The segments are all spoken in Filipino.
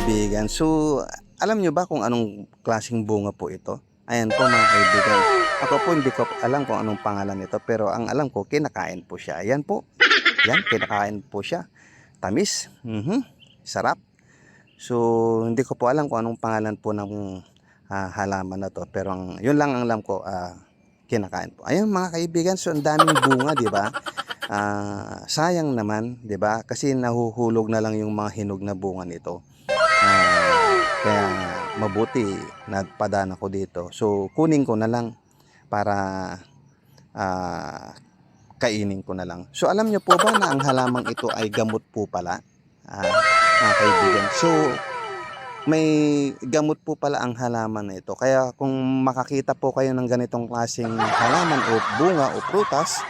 kaibigan. So, alam nyo ba kung anong klaseng bunga po ito? Ayan po mga kaibigan. Ako po hindi ko alam kung anong pangalan nito, pero ang alam ko, kinakain po siya. Ayan po. Yan, kinakain po siya. Tamis. Sarap. So, hindi ko po alam kung anong pangalan po ng halaman na to. Pero yun lang ang alam ko, kinakain po. Ayun mga kaibigan, so ang daming bunga, di ba? Sayang naman, 'di ba? Kasi nahuhulog na lang yung mga hinog na bunga nito. Kaya mabuti nagpadaan ako dito. So kunin ko na lang para kainin ko na lang. So alam niyo po ba na ang halamang ito ay gamot po pala? Mga kaibigan. So may gamot po pala ang halaman na ito. Kaya kung makakita po kayo ng ganitong klaseng halaman o bunga o prutas,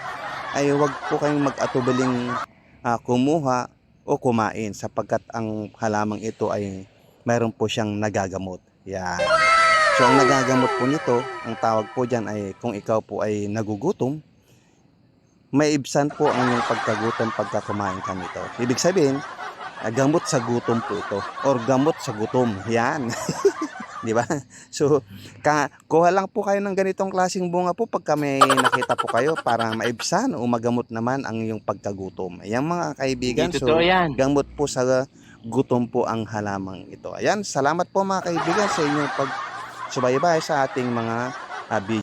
ay huwag po kayong mag-atubiling kumuha o kumain sapagkat ang halamang ito ay mayroon po siyang nagagamot. Yan. So ang nagagamot po nito, ang tawag po dyan ay kung ikaw po ay nagugutom, maibsan po ang iyong pagkagutom pagka kumain ka nito. Ibig sabihin, gamot sa gutom po ito or gamot sa gutom. Yan. Di ba? So, kuha lang po kayo ng ganitong klaseng bunga po pagka may nakita po kayo para maibsan o magamot naman ang iyong pagkagutom. Ayan mga kaibigan, so gamot po sa gutom po ang halamang ito. Ayan, salamat po mga kaibigan sa inyong pagsubaybay sa ating mga video.